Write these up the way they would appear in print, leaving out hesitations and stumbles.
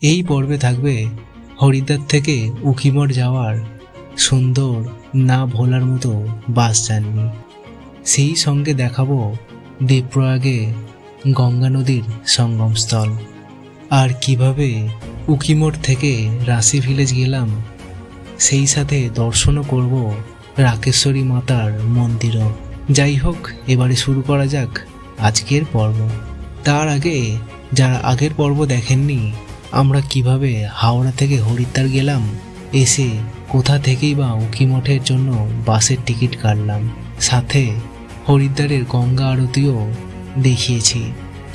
এই পর্বে থাকবে হরিদ্বার থেকে উখিমঠ যাওয়ার সুন্দর না ভোলার মতো বাস জার্নি। সেই সঙ্গে দেখাবো দেবপ্রয়াগে গঙ্গা নদীর সঙ্গমস্থল, আর কিভাবে উখিমঠ থেকে রাশি ভিলেজ গেলাম, সেই সাথে দর্শনও করব রাকেশ্বরী মাতার মন্দিরও। যাই হোক, এবারে শুরু করা যাক আজকের পর্ব। তার আগে যারা আগের পর্ব দেখেননি, আমরা কিভাবে হাওড়া থেকে হরিদ্বার গেলাম, এসে কোথা থেকেই বা উখিমঠের জন্য বাসের টিকিট কাটলাম, সাথে হরিদ্বারের গঙ্গা আরতিও দেখিয়েছি,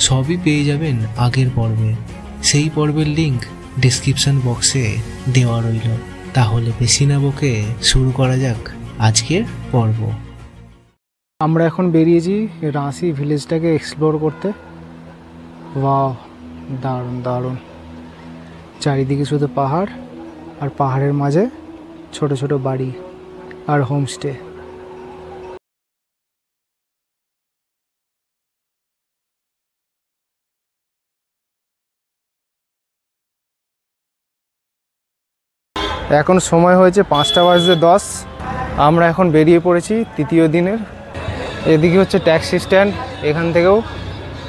সবই পেয়ে যাবেন আগের পর্বে। সেই পর্বের লিঙ্ক ডেসক্রিপশন বক্সে দেওয়া রইল। তাহলে বেশি না বকে শুরু করা যাক আজকের পর্ব। আমরা এখন বেরিয়েছি রাঁচি ভিলেজটাকে এক্সপ্লোর করতে। ওয়াও, দারুণ দারুণ। চারিদিকে শুধু পাহাড়, আর পাহাড়ের মাঝে ছোট ছোট বাড়ি আর হোমস্টে। এখন সময় হয়েছে 5:10। আমরা এখন বেরিয়ে পড়েছি তৃতীয় দিনের। এদিকে হচ্ছে ট্যাক্সি স্ট্যান্ড, এখান থেকেও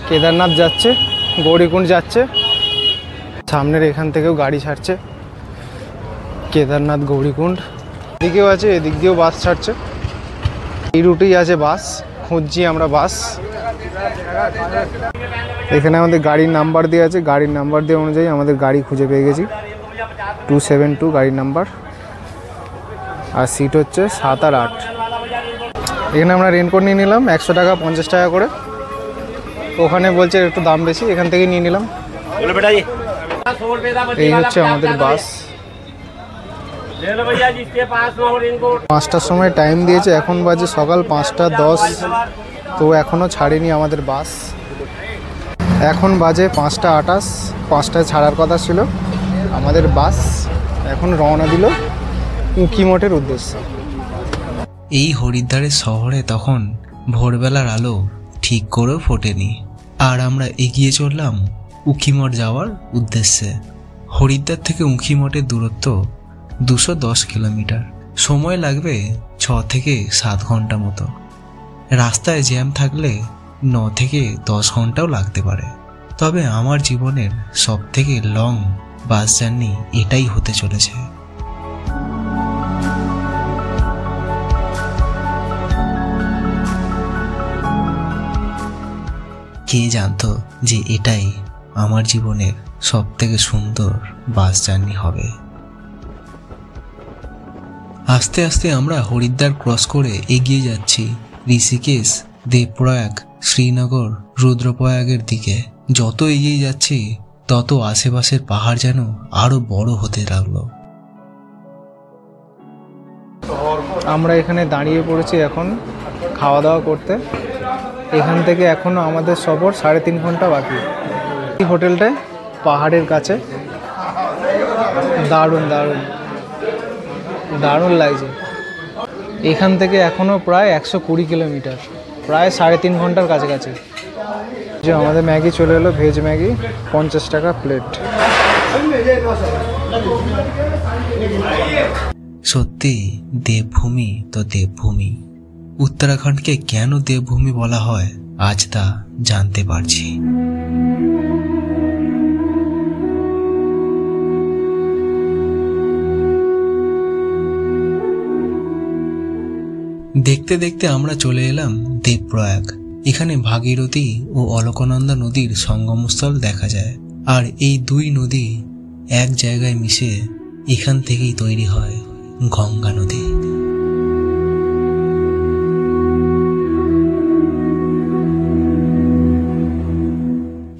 কেদারনাথ যাচ্ছে, গৌরীকুণ্ড যাচ্ছে। সামনের এখান থেকেও গাড়ি ছাড়ছে কেদারনাথ গৌরীকুণ্ড। এদিকেও আছে, এদিক দিয়েও বাস ছাড়ছে। এই রুটেই আছে বাস, খুঁজছি আমরা বাস। এখানে আমাদের গাড়ির নাম্বার দেওয়া আছে, গাড়ির নাম্বার দেওয়া অনুযায়ী আমাদের গাড়ি খুঁজে পেয়ে গেছি। 272 গাড়ির নাম্বার, আর সিট হচ্ছে 7 আর 8। এখানে আমরা রেনকোট নিয়ে নিলাম 100 টাকা, 50 টাকা করে। ওখানে বলছে একটু দাম বেশি, এখান থেকে নিয়ে নিলাম। এই হচ্ছে আমাদের বাস। 5টার সময় টাইম দিয়েছে, এখন বাজে সকাল 5:10, তো এখনও ছাড়েনি আমাদের বাস। এখন বাজে 5:28, 5টায় ছাড়ার কথা ছিল আমাদের বাস। এখন রওনা দিল উখিমঠের উদ্দেশ্যে। এই হরিদ্বারের শহরে তখন ভোরবেলার আলো ঠিক করেও ফোটেনি, আর আমরা এগিয়ে চললাম উখিমঠ যাওয়ার উদ্দেশ্যে। হরিদ্বার থেকে উখিমঠের দূরত্ব 210 কিলোমিটার। সময় লাগবে 6 থেকে 7 ঘন্টা মতো। রাস্তায় জ্যাম থাকলে 9 থেকে 10 ঘন্টাও লাগতে পারে। তবে আমার জীবনের সব থেকে লং বাস জার্নি এটাই হতে চলেছে। কে জানতো যে এটাই আমার জীবনের সব থেকে সুন্দর বাস জার্নি হবে। আস্তে আস্তে আমরা হরিদ্বার ক্রস করে এগিয়ে যাচ্ছি ঋষিকেশ, দেবপ্রয়াগ, শ্রীনগর, রুদ্রপ্রয়াগের দিকে। যত এগিয়ে যাচ্ছি তত আশেপাশের পাহাড় যেন আরো বড় হতে লাগলো। আমরা এখানে দাঁড়িয়ে পড়েছি এখন খাওয়া দাওয়া করতে। এখান থেকে এখনও আমাদের সফর 3.5 ঘন্টা বাকি। এই হোটেলটায় পাহাড়ের কাছে, দারুণ দারুণ দারুণ লাগছে। এখান থেকে এখনও প্রায় 120 কিলোমিটার, প্রায় 3.5 ঘন্টার কাছাকাছি। যে আমাদের ম্যাগি চলে এলো, ভেজ ম্যাগি, 50 টাকা প্লেট। সত্যি দেবভূমি তো দেবভূমি। উত্তরাখণ্ডকে কেন দেবভূমি বলা হয় আজ তা জানতে পারছি। দেখতে দেখতে আমরা চলে এলাম দেবপ্রয়াগ। এখানে ভাগীরথী ও অলকনন্দা নদীর সঙ্গমস্থল দেখা যায়, আর এই দুই নদী এক জায়গায় মিশে এখান থেকেই তৈরি হয় গঙ্গা নদী।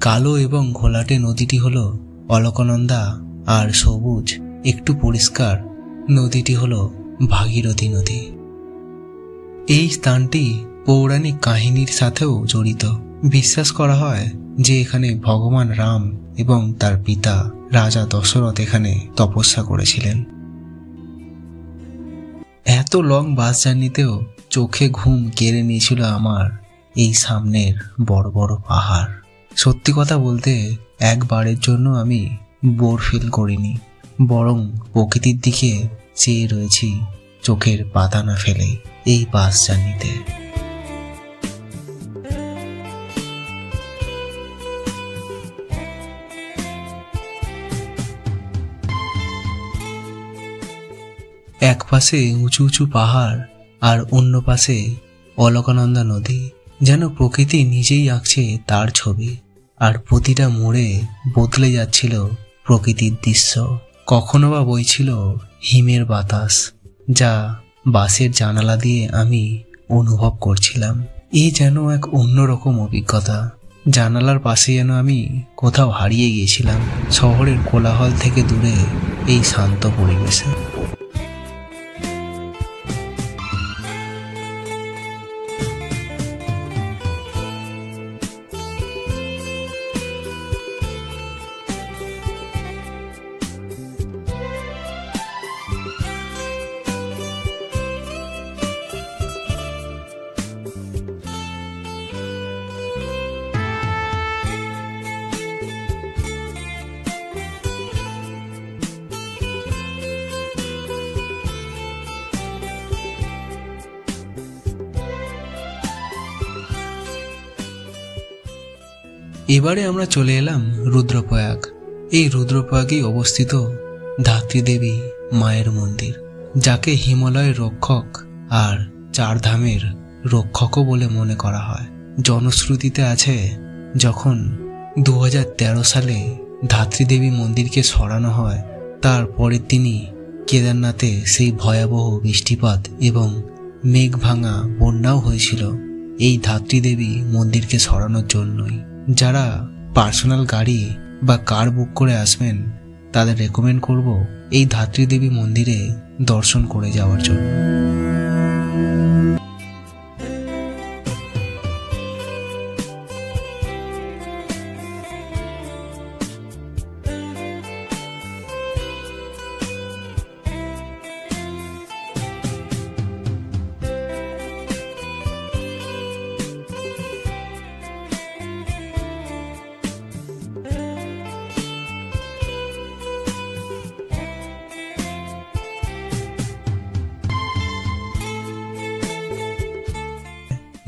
কালো এবং ঘোলাটে নদীটি হলো অলকনন্দা, আর সবুজ একটু পরিষ্কার নদীটি হলো ভাগীরথী নদী। এই স্থানটি পৌরাণিক কাহিনীর সাথেও জড়িত। বিশ্বাস করা হয় যে এখানে ভগবান রাম এবং তার পিতা রাজা দশরথ এখানে তপস্যা করেছিলেন। এত লং বাস জার্নিতেও চোখে ঘুম কেড়ে নিয়েছিল আমার এই সামনের বড় বড় পাহাড়। সত্যি কথা বলতে একবারের জন্য আমি বোর ফিল করিনি, বরং প্রকৃতির দিকে চেয়ে রয়েছি চোখের পাতা না ফেলে এই বাস জার্নিতে। এক পাশে উঁচু উঁচু পাহাড় আর অন্য পাশে অলকানন্দা নদী, যেন প্রকৃতি নিজেই আঁকছে তার ছবি। আর প্রতিটা মোড়ে বদলে যাচ্ছিল প্রকৃতির দৃশ্য। কখনো বা বইছিল হিমের বাতাস, যা বাসের জানালা দিয়ে আমি অনুভব করছিলাম। এই যেন এক অন্যরকম অভিজ্ঞতা। জানালার পাশে যেন আমি কোথাও হারিয়ে গিয়েছিলাম, শহরের কোলাহল থেকে দূরে এই শান্ত পরিবেশে। এবারে আমরা চলে এলাম রুদ্রপ্রয়াগ। এই রুদ্রপ্রয়াগেই অবস্থিত ধাত্রী দেবী মায়ের মন্দির, যাকে হিমালয়ের রক্ষক আর চারধামের রক্ষকও বলে মনে করা হয়। জনশ্রুতিতে আছে, যখন 2013 সালে ধাত্রী দেবী মন্দিরকে সরানো হয়, তার পরের দিনই কেদারনাথে সেই ভয়াবহ বৃষ্টিপাত এবং মেঘ ভাঙা বন্যাও হয়েছিল এই ধাত্রী দেবী মন্দিরকে সরানোর জন্যই। যারা পার্সোনাল গাড়ি বা কার বুক করে আসবেন, তাদের রেকমেন্ড করব এই ধাত্রী দেবী মন্দিরে দর্শন করে যাওয়ার জন্য।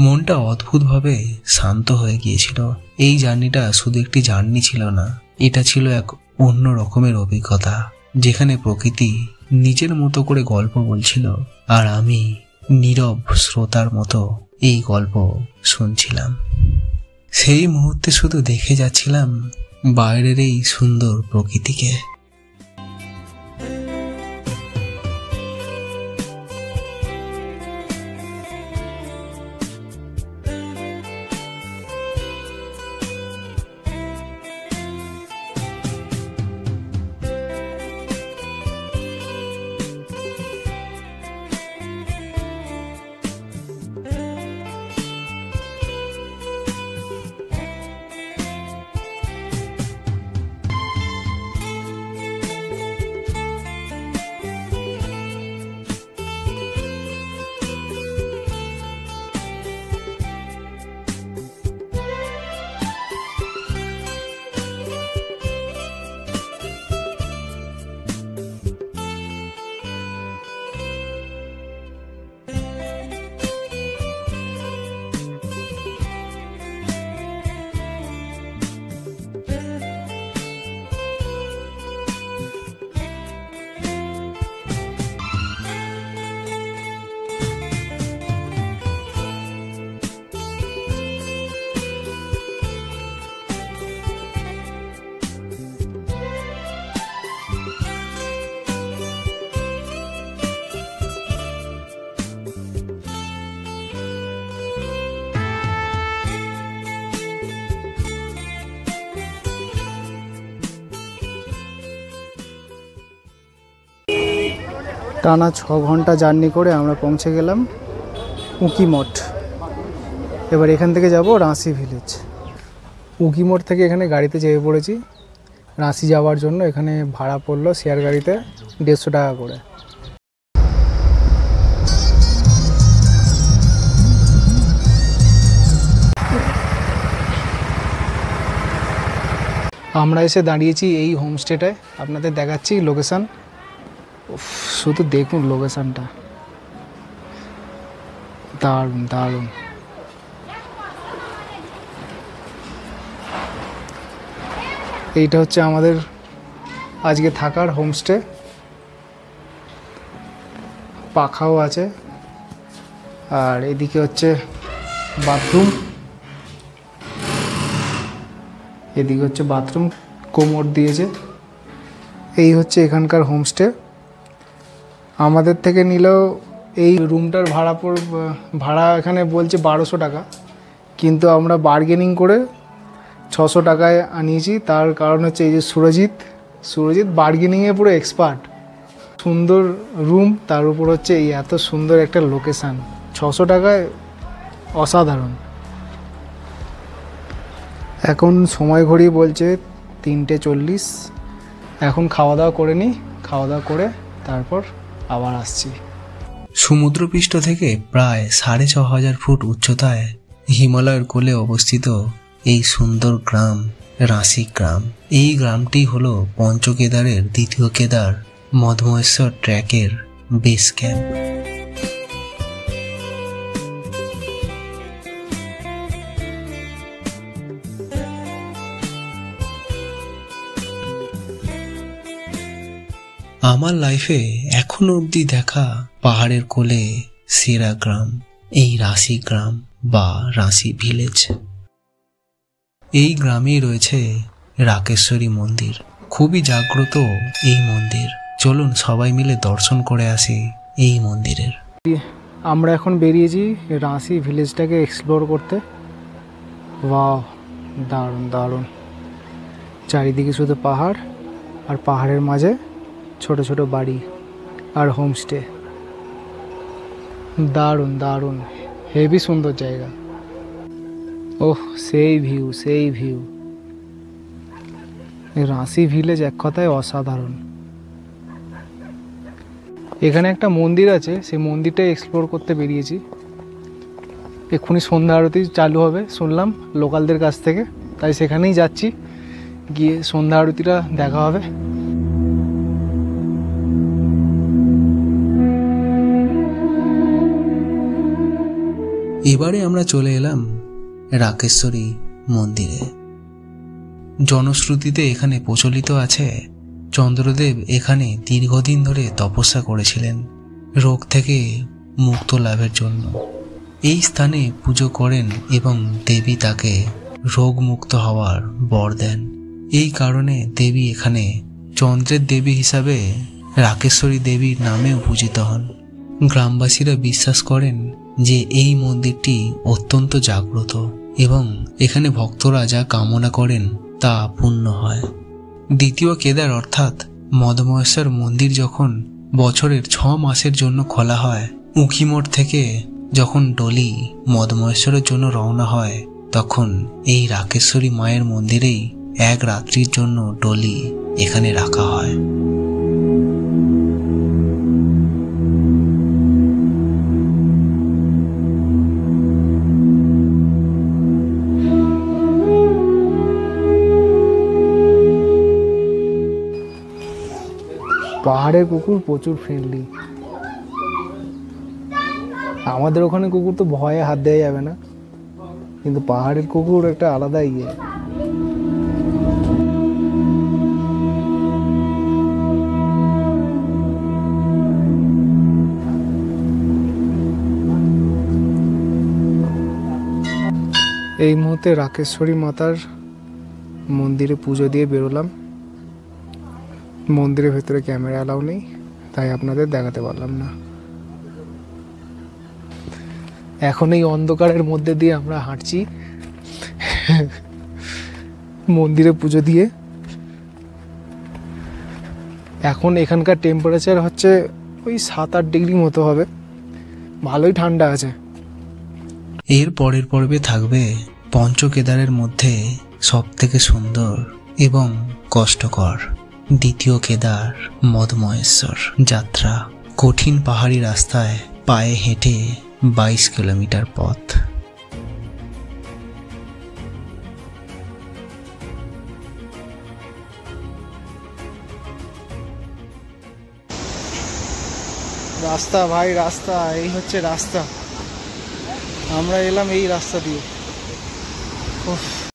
মনটা অদ্ভুতভাবে শান্ত হয়ে গিয়েছিল। এই জার্নিটা শুধু একটি জার্নি ছিল না, এটা ছিল এক অন্য রকমের অভিজ্ঞতা, যেখানে প্রকৃতি নিজের মতো করে গল্প বলছিল আর আমি নীরব শ্রোতার মতো এই গল্প শুনছিলাম। সেই মুহূর্তে শুধু দেখে যাচ্ছিলাম বাইরের এই সুন্দর প্রকৃতিকে। টানা 6 ঘন্টা জার্নি করে আমরা পৌঁছে গেলাম উঁকিমঠ। এবার এখান থেকে যাব রাঁচি ভিলেজ। উঁকিমঠ থেকে এখানে গাড়িতে চেপে পড়েছি। রাঁচি যাওয়ার জন্য এখানে ভাড়া পড়লো শেয়ার গাড়িতে 150 টাকা করে। আমরা এসে দাঁড়িয়েছি এই হোমস্টেটায়, আপনাদের দেখাচ্ছি লোকেশান। শুধু দেখুন লোকেশানটা, দারুণ দারুণ। এইটা হচ্ছে আমাদের আজকে থাকার হোমস্টে, পাখাও আছে, আর এদিকে হচ্ছে বাথরুম, এদিকে হচ্ছে বাথরুম, কোমর দিয়েছে। এই হচ্ছে এখানকার হোমস্টে। আমাদের থেকে নিলেও এই রুমটার ভাড়া এখানে বলছে 1200 টাকা, কিন্তু আমরা বার্গেনিং করে 600 টাকায় আনিয়েছি। তার কারণ হচ্ছে এই যে সুরজিৎ বার্গেনিংয়ে পুরো এক্সপার্ট। সুন্দর রুম, তার উপর হচ্ছে এই এত সুন্দর একটা লোকেশান, 600 টাকায় অসাধারণ। এখন সময় ঘড়ি বলছে 3:40। এখন খাওয়া দাওয়া করে নিই, খাওয়া দাওয়া করে তারপর আবার আসছি। সমুদ্রপৃষ্ঠ থেকে প্রায় 6500 ফুট উচ্চতায় হিমালয়ের কোলে অবস্থিত এই সুন্দর গ্রাম রাঁসি গ্রাম। এই গ্রামটি হলো পঞ্চকেদারের দ্বিতীয় কেদার মধমহেশ্বর ট্র্যাকের বেস ক্যাম্প। আমার লাইফে এখনো অবধি দেখা পাহাড়ের কোলে সেরা গ্রাম এই রাঁসি গ্রাম বা রাঁসি ভিলেজ। এই গ্রামেই রয়েছে রাকেশ্বরী মন্দির। খুবই জাগ্রত এই মন্দির। চলুন সবাই মিলে দর্শন করে আসি এই মন্দিরের। আমরা এখন বেরিয়েছি রাঁসি ভিলেজটাকে এক্সপ্লোর করতে। বাহ, দারুণ দারুণ। চারিদিকে শুধু পাহাড়, আর পাহাড়ের মাঝে ছোট ছোট বাড়ি আর হোমস্টে। দারুণ দারুণ, হেভি সুন্দর জায়গা। ওহ, সেই ভিউ। রাঁসি ভিলেজ এক কথায় অসাধারণ। এখানে একটা মন্দির আছে, সেই মন্দিরটা এক্সপ্লোর করতে বেরিয়েছি। এক্ষুনি সন্ধ্যা আরতি চালু হবে শুনলাম লোকালদের কাছ থেকে, তাই সেখানেই যাচ্ছি, গিয়ে সন্ধ্যা আরতিটা দেখা হবে। এবারে আমরা চলে এলাম রাকেশ্বরী মন্দিরে। জনশ্রুতিতে এখানে প্রচলিত আছে চন্দ্রদেব এখানে দীর্ঘদিন ধরে তপস্যা করেছিলেন রোগ থেকে মুক্ত লাভের জন্য। এই স্থানে পুজো করেন এবং দেবী তাকে রোগ মুক্ত হওয়ার বর দেন। এই কারণে দেবী এখানে চন্দ্রের দেবী হিসাবে রাকেশ্বরী দেবীর নামেও পূজিত হন। গ্রামবাসীরা বিশ্বাস করেন যে এই মন্দিরটি অত্যন্ত জাগ্রত এবং এখানে ভক্তরা যা কামনা করেন তা পূর্ণ হয়। দ্বিতীয় কেদার অর্থাৎ মধমহেশ্বর মন্দির যখন বছরের 6 মাসের জন্য খোলা হয়, উখিমঠ থেকে যখন ডলি মধমহেশ্বরের জন্য রওনা হয়, তখন এই রাকেশ্বরী মায়ের মন্দিরেই 1 রাত্রির জন্য ডলি এখানে রাখা হয়। পাহাড়ের কুকুর প্রচুর ফ্রেন্ডলি। আমাদের ওখানে কুকুর তো ভয়ে হাত দেওয়া যাবে না, কিন্তু পাহাড়ের কুকুর একটা আলাদা ইয়ে। এই মুহূর্তে রাকেশ্বরী মাতার মন্দিরে পুজো দিয়ে বেরোলাম। মন্দিরের ভেতরে ক্যামেরা অ্যালাউ নেই, তাই আপনাদের দেখাতে পারলাম না। এখন এই অন্ধকারের মধ্যে দিয়ে আমরা হাঁটছি মন্দিরে পুজো দিয়ে। এখন এখানকার টেম্পারেচার হচ্ছে ওই 7-8 ডিগ্রি মতো হবে, ভালোই ঠান্ডা আছে। এর পরের পর্বে থাকবে পঞ্চকেদারের মধ্যে সবথেকে সুন্দর এবং কষ্টকর দ্বিতীয় কেদার মধমহেশ্বর যাত্রা। কঠিন পাহাড়ি রাস্তায় পায়ে হেঁটে 22 কিলোমিটার পথ। রাস্তা ভাই, রাস্তা এই হচ্ছে রাস্তা। আমরা এলাম এই রাস্তা দিয়ে। উফ।